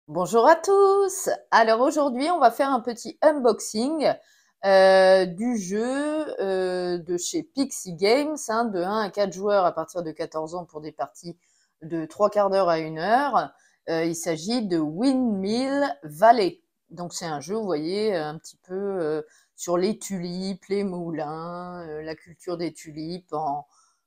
Bonjour à tous! Alors aujourd'hui, on va faire un petit unboxing du jeu de chez Pixie Games, hein, de 1 à 4 joueurs à partir de 14 ans pour des parties de 3/4 d'heure à 1 heure. Il s'agit de Windmill Valley. Donc c'est un jeu, vous voyez, un petit peu sur les tulipes, les moulins, la culture des tulipes.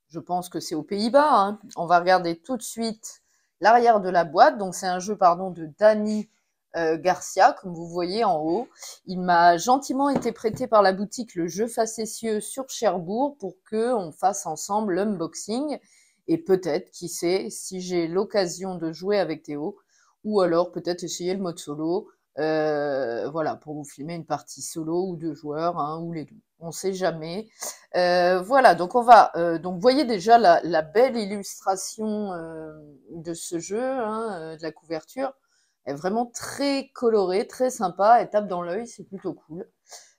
Je pense que c'est aux Pays-Bas, hein. On va regarder tout de suite l'arrière de la boîte. Donc c'est un jeu de Dani Garcia, comme vous voyez en haut. Il m'a gentiment été prêté par la boutique Le Jeu Facétieux sur Cherbourg pour que on fasse ensemble l'unboxing et peut-être, qui sait, si j'ai l'occasion de jouer avec Théo, ou alors peut-être essayer le mode solo, voilà, pour vous filmer une partie solo ou 2 joueurs, hein, ou les deux. On sait jamais. Voilà, donc on va, donc vous voyez déjà la belle illustration de ce jeu, hein, de la couverture. Elle est vraiment très colorée, très sympa. Elle tape dans l'œil, c'est plutôt cool.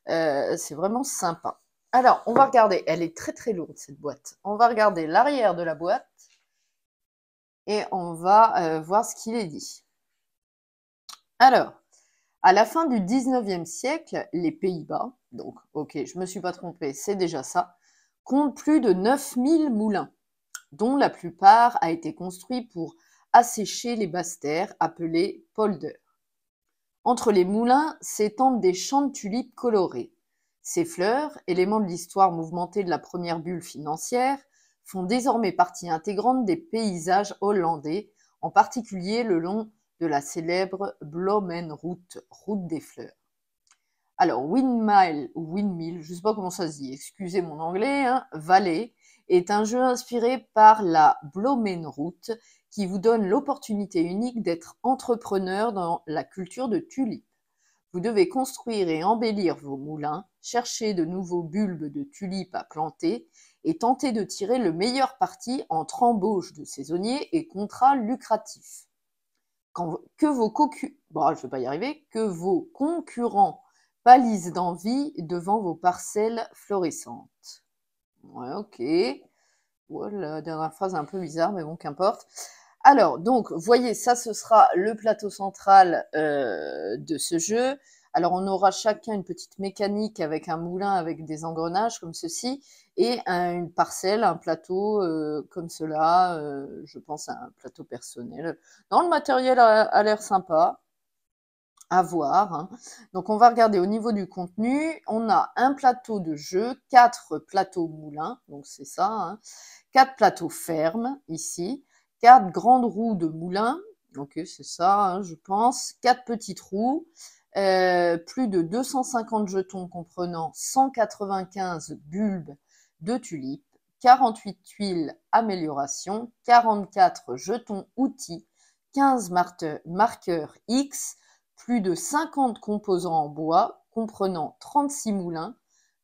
C'est vraiment sympa. Alors, on va regarder. Elle est très très lourde cette boîte. On va regarder l'arrière de la boîte et on va voir ce qu'il est dit. Alors, à la fin du 19e siècle, les Pays-Bas, donc ok, je me suis pas trompée, c'est déjà ça, comptent plus de 9000 moulins, dont la plupart a été construit pour assécher les basses terres appelées polders. Entre les moulins s'étendent des champs de tulipes colorés. Ces fleurs, éléments de l'histoire mouvementée de la première bulle financière, font désormais partie intégrante des paysages hollandais, en particulier le long de la célèbre Bloemenroute, route des fleurs. Alors, Windmill, ou Windmill, je ne sais pas comment ça se dit, excusez mon anglais, hein, Valley, est un jeu inspiré par la Bloemenroute qui vous donne l'opportunité unique d'être entrepreneur dans la culture de tulipes. Vous devez construire et embellir vos moulins, chercher de nouveaux bulbes de tulipes à planter et tenter de tirer le meilleur parti entre embauches de saisonniers et contrats lucratifs. Que vos concurrents pâlissent d'envie devant vos parcelles florissantes. Ouais, ok. Ouais, la dernière phrase est un peu bizarre, mais bon, qu'importe. Alors, donc, voyez, ça, ce sera le plateau central de ce jeu. Alors, on aura chacun une petite mécanique avec un moulin avec des engrenages comme ceci et une parcelle, un plateau comme cela. Je pense à un plateau personnel. Non, le matériel a l'air sympa à voir, hein. Donc, on va regarder au niveau du contenu. On a un plateau de jeu, 4 plateaux moulins, donc c'est ça, hein, 4 plateaux fermes ici, 4 grandes roues de moulin, ok, c'est ça, hein, je pense, 4 petites roues, plus de 250 jetons comprenant 195 bulbes de tulipes, 48 tuiles amélioration, 44 jetons outils, 15 marqueurs X, plus de 50 composants en bois, comprenant 36 moulins,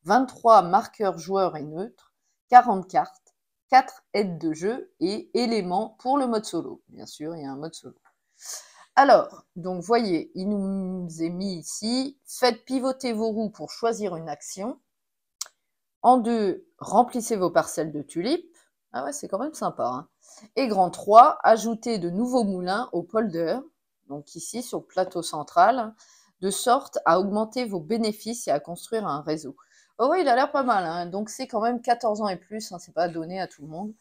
23 marqueurs joueurs et neutres, 40 cartes, 4 aides de jeu et éléments pour le mode solo. Bien sûr, il y a un mode solo. Alors, donc voyez, il nous est mis ici, faites pivoter vos roues pour choisir une action. En 2, remplissez vos parcelles de tulipes. Ah ouais, c'est quand même sympa, hein. Et grand 3, ajoutez de nouveaux moulins au polder, donc ici sur le plateau central, de sorte à augmenter vos bénéfices et à construire un réseau. Oh oui, il a l'air pas mal, hein. Donc c'est quand même 14 ans et plus, hein, c'est pas donné à tout le monde.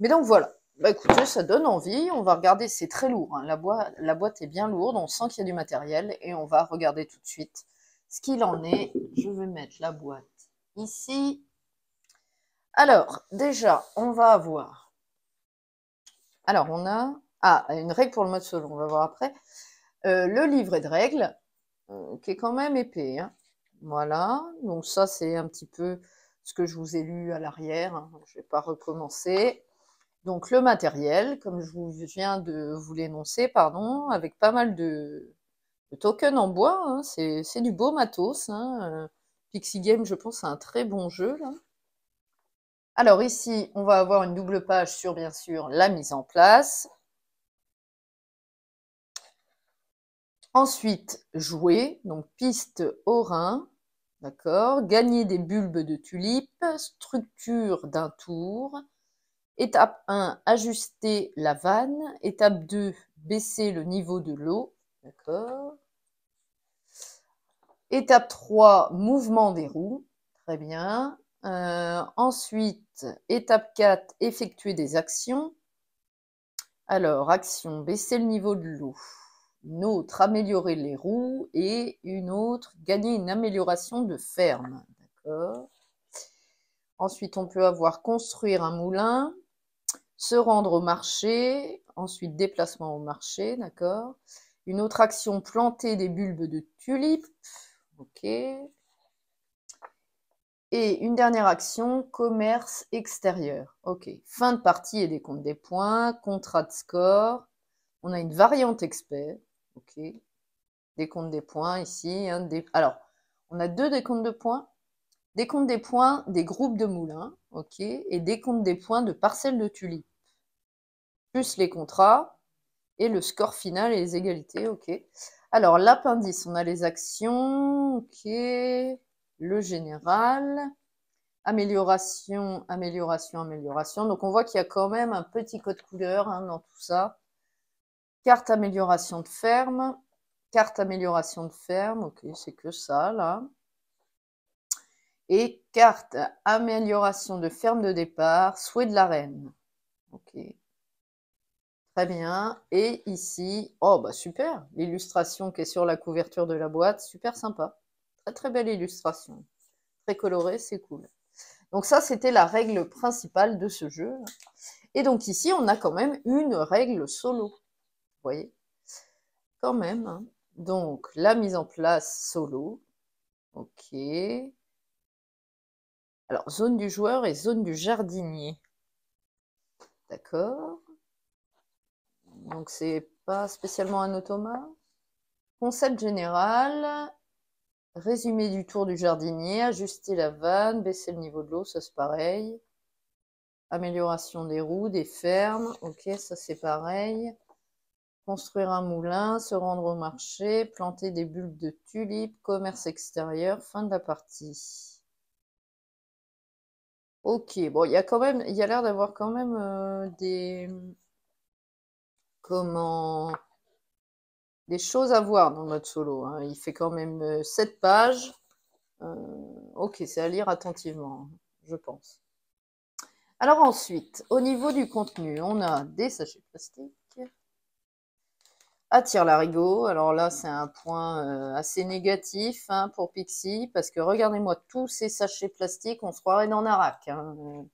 Mais donc voilà, bah écoutez, ça donne envie, on va regarder, c'est très lourd, hein. La boîte est bien lourde, on sent qu'il y a du matériel, et on va regarder tout de suite ce qu'il en est. Je vais mettre la boîte ici. Alors, déjà, on va avoir... Alors, on a... Ah, une règle pour le mode solo, on va voir après. Le livret de règles, qui est quand même épais, hein. Voilà, donc ça, c'est un petit peu ce que je vous ai lu à l'arrière, hein. Je ne vais pas recommencer. Donc, le matériel, comme je viens de vous l'énoncer, pardon, avec pas mal de tokens en bois, hein. C'est du beau matos, hein. Pixie Game, je pense, c'est un très bon jeu, là. Alors ici, on va avoir une double page sur, bien sûr, la mise en place. Ensuite, jouer, donc piste au rein, d'accord. Gagner des bulbes de tulipes, structure d'un tour. Étape 1, ajuster la vanne. Étape 2, baisser le niveau de l'eau. D'accord. Étape 3, mouvement des roues. Très bien. Ensuite, étape 4, effectuer des actions. Alors, action, baisser le niveau de l'eau. Une autre, améliorer les roues. Et une autre, gagner une amélioration de ferme. D'accord. Ensuite, on peut avoir construire un moulin, se rendre au marché. Ensuite, déplacement au marché. D'accord. Une autre action, planter des bulbes de tulipes. Ok. Et une dernière action, commerce extérieur. Ok. Fin de partie et décompte des points, contrat de score. On a une variante expert. Ok. Décompte des points ici. Hein, alors, on a deux décomptes de points. Décompte des points des groupes de moulins. Ok. Et décompte des points de parcelles de tulipes. Plus les contrats. Et le score final et les égalités. Ok. Alors, l'appendice, on a les actions. Ok. Le général. Amélioration, amélioration, amélioration. Donc, on voit qu'il y a quand même un petit code couleur hein, dans tout ça. Carte amélioration de ferme. Carte amélioration de ferme. Ok, c'est que ça, là. Et carte amélioration de ferme de départ. Souhait de la reine. Ok. Très bien. Et ici, oh, bah super. L'illustration qui est sur la couverture de la boîte. Super sympa. Très, très belle illustration. Très colorée, c'est cool. Donc ça, c'était la règle principale de ce jeu. Et donc ici, on a quand même une règle solo. Vous voyez? Quand même. Hein. Donc, la mise en place solo. Ok. Alors, zone du joueur et zone du jardinier. D'accord. Donc, c'est pas spécialement un automat. Concept général. Résumé du tour du jardinier. Ajuster la vanne. Baisser le niveau de l'eau. Ça, c'est pareil. Amélioration des roues, des fermes. Ok, ça, c'est pareil. Construire un moulin, se rendre au marché, planter des bulbes de tulipes, commerce extérieur, fin de la partie. Ok, bon, il y a quand même, il y a l'air d'avoir quand même des choses à voir dans notre solo. Hein. Il fait quand même 7 pages. Ok, c'est à lire attentivement, je pense. Alors ensuite, au niveau du contenu, on a des sachets plastiques. Attire l'arigot. Alors là, c'est un point assez négatif hein, pour Pixie, parce que regardez-moi tous ces sachets plastiques, on se croirait dans Narak. Hein.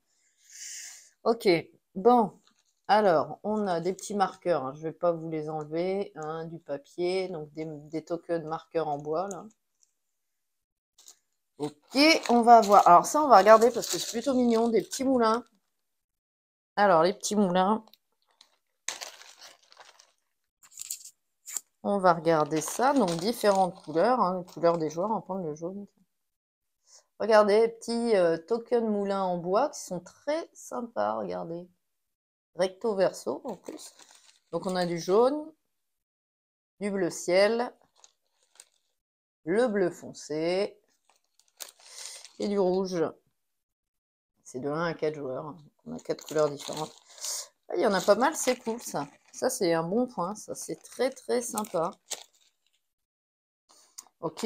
Ok, bon. Alors, on a des petits marqueurs, hein, je ne vais pas vous les enlever, hein, du papier, donc des tokens marqueurs en bois. Là. Ok, on va avoir... Alors ça, on va regarder parce que c'est plutôt mignon, des petits moulins. Alors, les petits moulins... On va regarder ça. Donc, différentes couleurs. Hein, les couleurs des joueurs. On va prendre le jaune. Regardez, petits tokens moulins en bois qui sont très sympas. Regardez. Recto verso en plus. Donc, on a du jaune, du bleu ciel, le bleu foncé et du rouge. C'est de 1 à 4 joueurs. On a 4 couleurs différentes. Il y en a pas mal. C'est cool ça. Ça, c'est un bon point. Ça, c'est très, très sympa. Ok,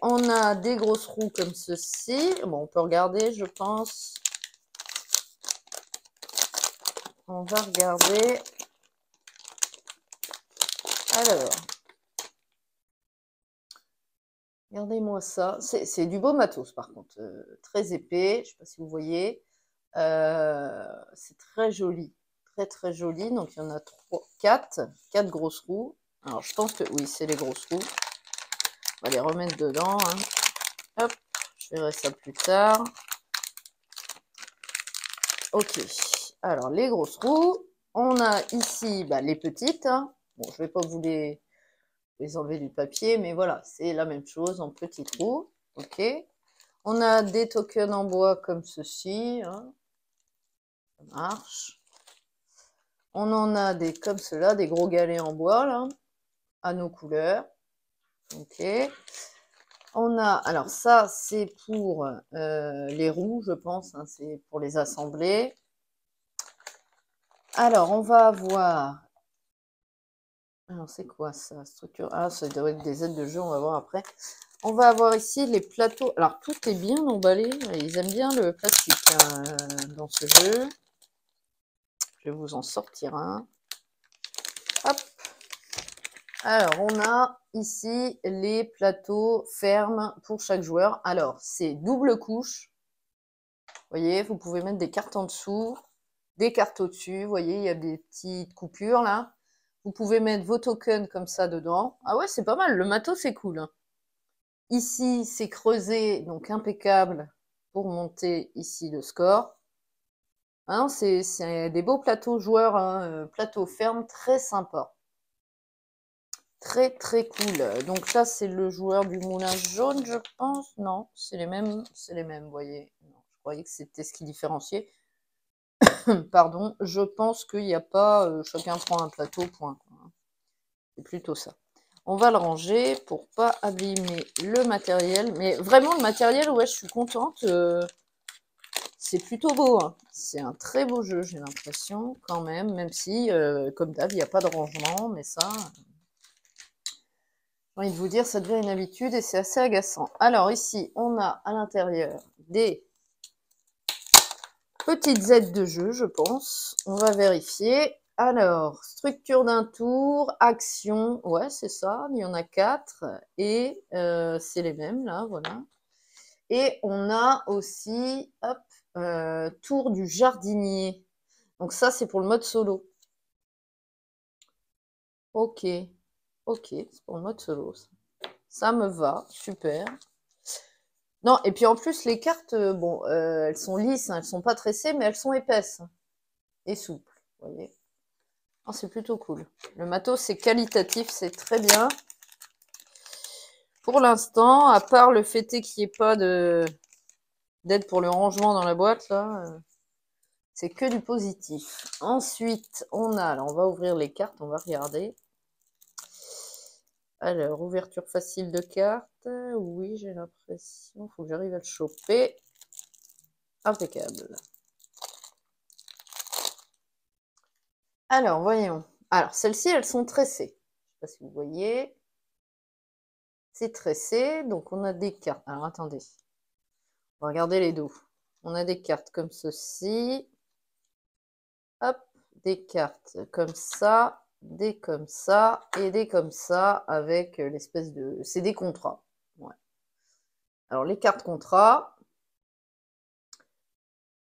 on a des grosses roues comme ceci. Bon, on peut regarder, je pense. On va regarder. Alors, regardez-moi ça. C'est du beau matos, par contre. Très épais. Je ne sais pas si vous voyez. C'est très joli. Très, très joli. Donc, il y en a 4 grosses roues. Alors, je pense que oui, c'est les grosses roues. On va les remettre dedans. Hein. Hop, je verrai ça plus tard. Ok, alors les grosses roues. On a ici bah, les petites. Hein. Bon, je ne vais pas vous les enlever du papier, mais voilà, c'est la même chose en petites roues. Ok. On a des tokens en bois comme ceci. Hein. Ça marche. On en a des comme cela, des gros galets en bois, là, à nos couleurs. Ok. On a, alors ça, c'est pour les roues, je pense, hein, c'est pour les assembler. Alors, on va avoir Alors, c'est quoi ça? Structure. Ah, ça doit être des aides de jeu, on va voir après. On va avoir ici les plateaux. Alors, tout est bien emballé. Ils aiment bien le plastique hein, dans ce jeu. Je vais vous en sortir un. Hop. Alors, on a ici les plateaux fermes pour chaque joueur. Alors, c'est double couche. Vous voyez, vous pouvez mettre des cartes en dessous, des cartes au-dessus. Vous voyez, il y a des petites coupures là. Vous pouvez mettre vos tokens comme ça dedans. Ah ouais, c'est pas mal. Le matos, c'est cool. Hein. Ici, c'est creusé, donc impeccable pour monter ici le score. Hein, c'est des beaux plateaux joueurs, hein, plateaux fermes, très sympa. Très très cool. Donc là, c'est le joueur du moulin jaune, je pense. Non, c'est les mêmes, vous voyez. Non, je croyais que c'était ce qui différenciait. Pardon, je pense qu'il n'y a pas chacun prend un plateau, point. C'est plutôt ça. On va le ranger pour pas abîmer le matériel. Mais vraiment, le matériel, ouais, je suis contente. C'est plutôt beau. Hein. C'est un très beau jeu, j'ai l'impression, quand même si, comme d'hab, il n'y a pas de rangement. Mais ça, j'ai envie de vous dire, ça devient une habitude et c'est assez agaçant. Alors ici, on a à l'intérieur des petites aides de jeu, je pense. On va vérifier. Alors, structure d'un tour, action, ouais, c'est ça, il y en a 4, et c'est les mêmes, là, voilà. Et on a aussi, hop, tour du jardinier. Donc ça, c'est pour le mode solo. Ok, ok, c'est pour le mode solo. Ça me va, super. Non, et puis en plus, les cartes, bon, elles sont lisses, hein, elles sont pas tressées, mais elles sont épaisses et souples, vous voyez. Oh, c'est plutôt cool. Le matos, c'est qualitatif, c'est très bien. Pour l'instant, à part le fait qu'il n'y ait pas d'aide pour le rangement dans la boîte, là, c'est que du positif. Ensuite, alors on va ouvrir les cartes, on va regarder. Alors, ouverture facile de cartes. Oui, j'ai l'impression. Il faut que j'arrive à le choper. Impeccable. Alors, voyons. Alors, celles-ci, elles sont tressées. Je ne sais pas si vous voyez. C'est tressé. Donc, on a des cartes. Alors, attendez. On va regarder les dos. On a des cartes comme ceci. Hop. Des cartes comme ça. Des comme ça. Et des comme ça. Avec l'espèce de... C'est des contrats. Ouais. Alors, les cartes contrats.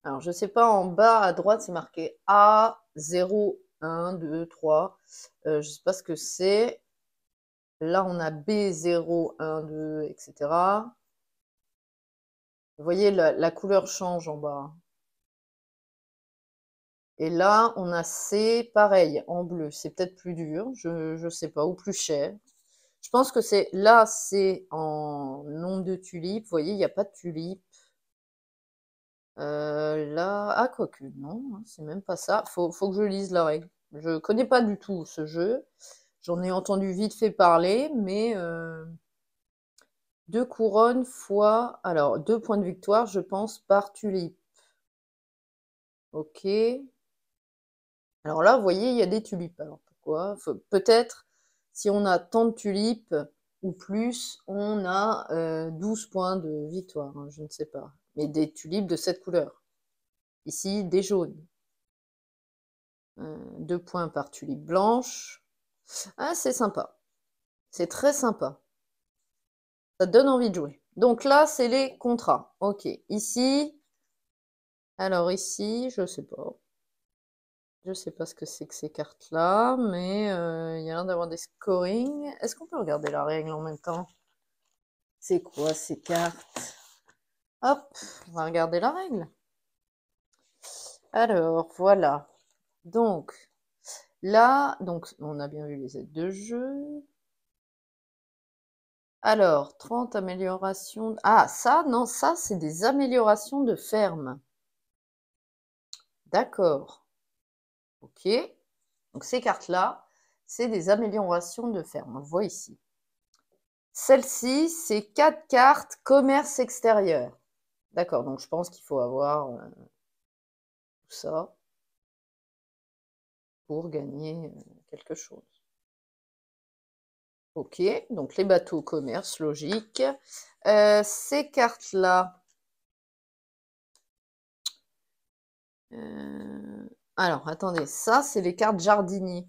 Alors, je ne sais pas, en bas à droite, c'est marqué A, 0, 1, 2, 3. Je ne sais pas ce que c'est. Là, on a B, 0, 1, 2, etc. Vous voyez, la couleur change en bas. Et là, on a C, pareil, en bleu. C'est peut-être plus dur, je ne sais pas, ou plus cher. Je pense que c'est là, c'est en nombre de tulipes. Vous voyez, il n'y a pas de tulipes. Là, ah, quoique, non, hein, c'est même pas ça. Faut que je lise la règle. Je connais pas du tout ce jeu. J'en ai entendu vite fait parler, mais 2 couronnes fois, alors 2 points de victoire, je pense, par tulipe. Ok. Alors là, vous voyez, il y a des tulipes. Alors pourquoi? Peut-être, si on a tant de tulipes ou plus, on a 12 points de victoire. Hein, je ne sais pas. Mais des tulipes de cette couleur. Ici, des jaunes. 2 points par tulipe blanche. Ah, c'est sympa. C'est très sympa. Ça donne envie de jouer. Donc là, c'est les contrats. Ok. Ici, alors ici, je sais pas. Je sais pas ce que c'est que ces cartes-là, mais il y a l'air d'avoir des scoring. Est-ce qu'on peut regarder la règle en même temps? C'est quoi ces cartes? Hop, on va regarder la règle. Alors, voilà. Donc, là, donc, on a bien vu les aides de jeu. Alors, 30 améliorations. Ah, ça, non, ça, c'est des améliorations de ferme. D'accord. Ok. Donc, ces cartes-là, c'est des améliorations de ferme. On le voit ici. Celle-ci, c'est 4 cartes commerce extérieur. D'accord, donc je pense qu'il faut avoir tout ça pour gagner quelque chose. Ok, donc les bateaux commerce, logique. Ces cartes-là. Alors, attendez, ça, c'est les cartes jardiniers.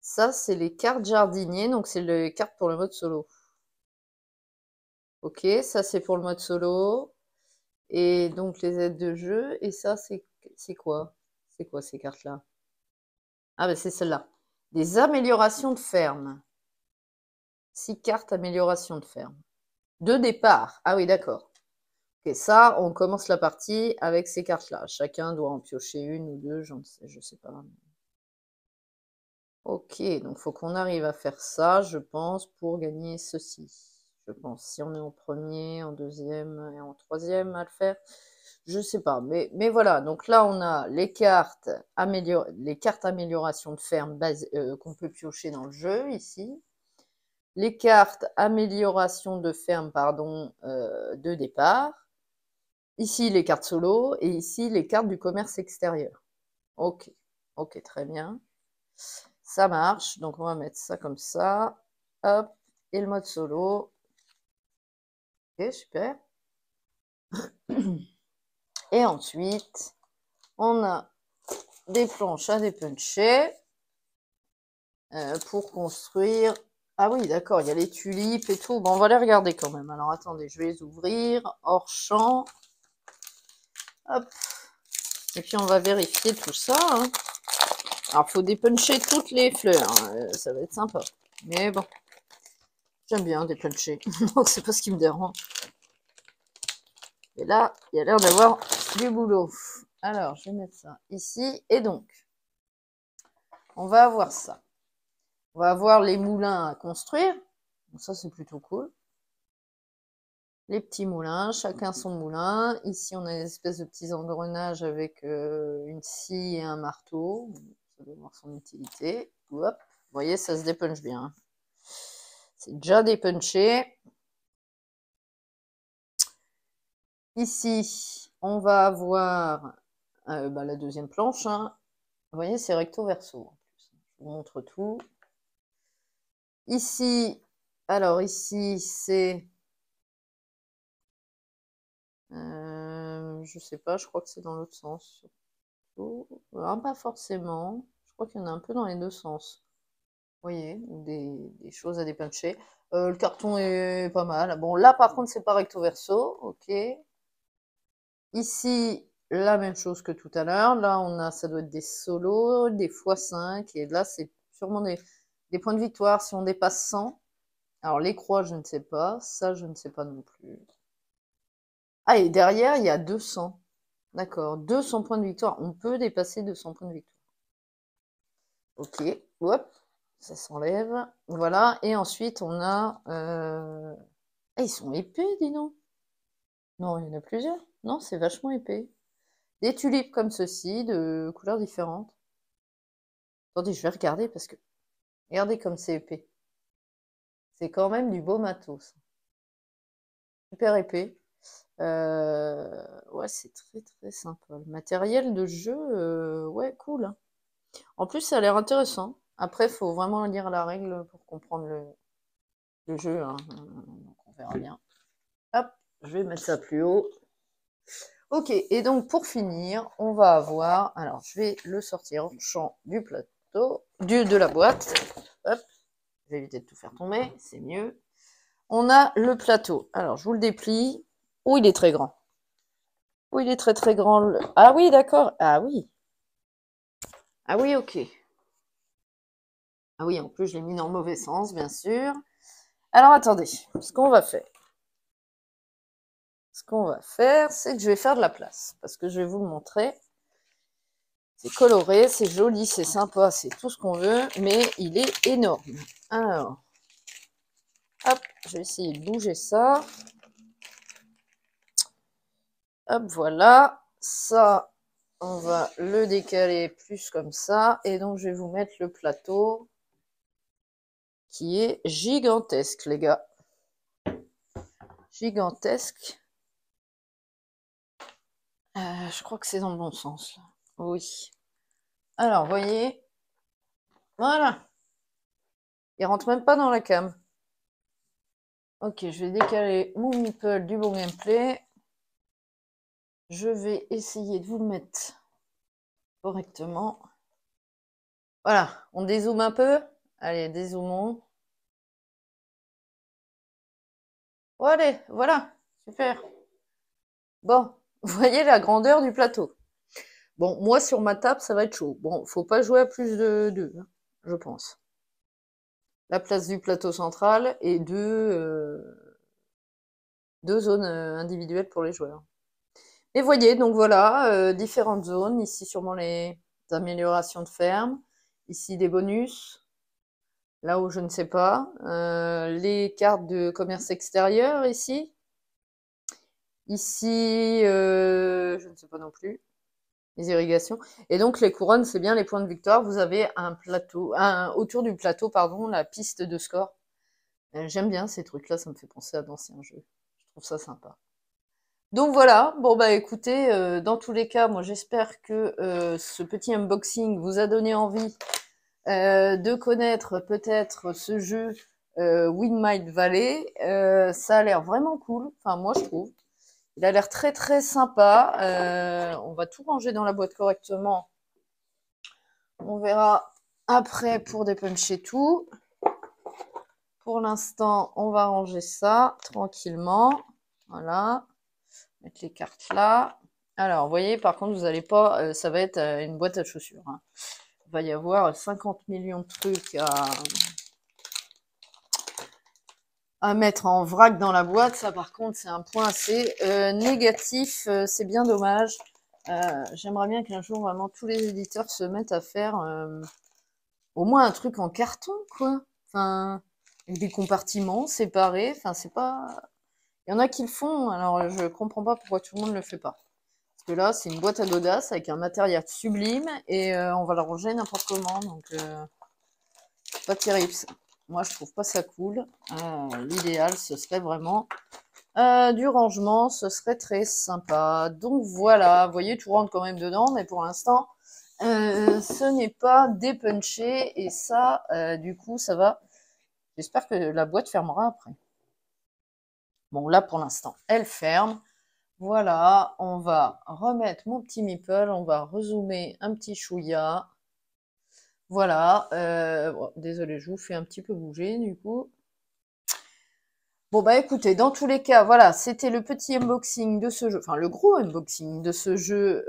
Ça, c'est les cartes jardiniers, donc c'est les cartes pour le mode solo. Ok, ça, c'est pour le mode solo. Et donc, les aides de jeu. Et ça, c'est quoi? C'est quoi ces cartes-là? Ah, ben c'est celle-là. Des améliorations de ferme. 6 cartes amélioration de ferme. De départ. Ah oui, d'accord. Ok, ça, on commence la partie avec ces cartes-là. Chacun doit en piocher une ou deux, je sais pas. Ok, donc faut qu'on arrive à faire ça, je pense, pour gagner ceci. Je pense, si on est en premier, en deuxième et en troisième à le faire, je sais pas. Mais voilà, donc là on a les cartes, les cartes amélioration de ferme qu'on peut piocher dans le jeu ici. Les cartes amélioration de ferme, pardon, de départ. Ici les cartes solo et ici les cartes du commerce extérieur. Ok, ok, très bien. Ça marche, donc on va mettre ça comme ça. Hop, et le mode solo. Ok, super. Et ensuite, on a des planches à dépuncher pour construire. Ah oui, d'accord, il y a les tulipes et tout. Bon, on va les regarder quand même. Alors attendez, je vais les ouvrir hors champ. Hop. Et puis on va vérifier tout ça. Hein. Alors, faut dépuncher toutes les fleurs. Hein. Ça va être sympa. Mais bon, j'aime bien dépuncher. Donc c'est pas ce qui me dérange. Et là, il y a l'air d'avoir du boulot. Alors, je vais mettre ça ici. Et donc, on va avoir ça. On va avoir les moulins à construire. Donc ça, c'est plutôt cool. Les petits moulins, chacun son moulin. Ici, on a une espèce de petits engrenages avec une scie et un marteau. Ça doit avoir son utilité. Hop. Vous voyez, ça se dépunche bien. C'est déjà dépunché. Ici, on va avoir la deuxième planche. Hein. Vous voyez, c'est recto verso. Je vous montre tout. Ici, alors ici, c'est... je sais pas, je crois que c'est dans l'autre sens. Ah, pas forcément. Je crois qu'il y en a un peu dans les deux sens. Vous voyez, des choses à dépuncher. Le carton est pas mal. Bon, là, par contre, c'est pas recto verso. Ok. Ici, la même chose que tout à l'heure. Là, on a, ça doit être des solos, des x5. Et là, c'est sûrement des points de victoire si on dépasse 100. Alors, les croix, je ne sais pas. Ça, je ne sais pas non plus. Ah, et derrière, il y a 200. D'accord. 200 points de victoire. On peut dépasser 200 points de victoire. Ok. Hop. Ça s'enlève. Voilà. Et ensuite, on a... Ah, ils sont épais, dis donc. Non, il y en a plusieurs. Non, c'est vachement épais. Des tulipes comme ceci, de couleurs différentes. Attendez, je vais regarder parce que... Regardez comme c'est épais. C'est quand même du beau matos. Super épais. Ouais, c'est très très sympa. Le matériel de jeu, ouais, cool. Hein. En plus, ça a l'air intéressant. Après, il faut vraiment lire la règle pour comprendre le jeu. Hein. Donc, on verra bien. Hop, je vais mettre ça plus haut. Ok, et donc pour finir, on va avoir... Alors, je vais le sortir en champ du plateau, de la boîte. Hop, je vais éviter de tout faire tomber, c'est mieux. On a le plateau. Alors, je vous le déplie. Oh, il est très grand. Oh, il est très très grand. Ah oui, d'accord. Ah oui. Ah oui, ok. Ah oui, en plus, je l'ai mis dans le mauvais sens, bien sûr. Alors, attendez. Ce qu'on va faire, c'est que je vais faire de la place. Parce que je vais vous le montrer. C'est coloré, c'est joli, c'est sympa, c'est tout ce qu'on veut. Mais il est énorme. Alors, hop, je vais essayer de bouger ça. Hop, voilà. Ça, on va le décaler plus comme ça. Et donc, je vais vous mettre le plateau qui est gigantesque, les gars. Gigantesque. Je crois que c'est dans le bon sens. Là. Oui. Alors, voyez. Voilà. Il rentre même pas dans la cam. Ok, je vais décaler mon meeple du bon gameplay. Je vais essayer de vous le mettre correctement. Voilà, on dézoome un peu. Allez, dézoomons. Oh, allez, voilà, super. Bon, vous voyez la grandeur du plateau. Bon, moi, sur ma table, ça va être chaud. Bon, faut pas jouer à plus de 2, hein, je pense. La place du plateau central et deux zones individuelles pour les joueurs. Et voyez, donc voilà, différentes zones. Ici, sûrement les améliorations de ferme. Ici, des bonus. Là où je ne sais pas. Les cartes de commerce extérieur, ici. Ici, je ne sais pas non plus. Les irrigations. Et donc, les couronnes, c'est bien les points de victoire. Vous avez un plateau, autour du plateau, pardon, la piste de score. J'aime bien ces trucs-là, ça me fait penser à d'anciens jeux. Je trouve ça sympa. Donc voilà, bon bah écoutez, dans tous les cas, moi j'espère que ce petit unboxing vous a donné envie de connaître peut-être ce jeu Windmill Valley. Ça a l'air vraiment cool, enfin moi je trouve. Il a l'air très très sympa. On va tout ranger dans la boîte correctement. On verra après pour dépuncher tout. Pour l'instant, on va ranger ça tranquillement. Voilà. Mettre les cartes là. Alors, vous voyez, par contre, vous n'allez pas... ça va être une boîte à chaussures. Hein. Il va y avoir 50 millions de trucs à mettre en vrac dans la boîte. Ça, par contre, c'est un point assez négatif. C'est bien dommage. J'aimerais bien qu'un jour, vraiment, tous les éditeurs se mettent à faire au moins un truc en carton, quoi. Enfin, avec des compartiments séparés. Enfin, c'est pas... Il y en a qui le font, alors je comprends pas pourquoi tout le monde ne le fait pas. Parce que là, c'est une boîte à godasses avec un matériel sublime et on va la ranger n'importe comment, donc c'est pas terrible. Moi, je trouve pas ça cool. L'idéal, ce serait vraiment du rangement, ce serait très sympa. Donc voilà, vous voyez, tout rentre quand même dedans, mais pour l'instant, ce n'est pas dépunché et ça, du coup, ça va. J'espère que la boîte fermera après. Bon, là, pour l'instant, elle ferme. Voilà, on va remettre mon petit meeple, on va rezoomer un petit chouïa. Voilà, bon, désolé, je vous fais un petit peu bouger du coup. Bon bah écoutez, dans tous les cas, voilà, c'était le petit unboxing de ce jeu, enfin le gros unboxing de ce jeu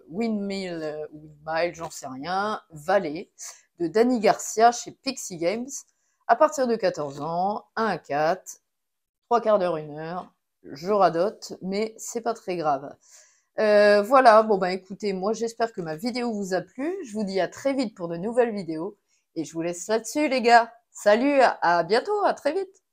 Windmill ou Windmile, j'en sais rien, Valley, de Danny Garcia chez Pixie Games, à partir de 14 ans, 1 à 4, 3 quarts d'heure, 1 heure, je radote, mais c'est pas très grave. Voilà, bon bah écoutez, moi j'espère que ma vidéo vous a plu, je vous dis à très vite pour de nouvelles vidéos, et je vous laisse là-dessus les gars. Salut, à bientôt, à très vite.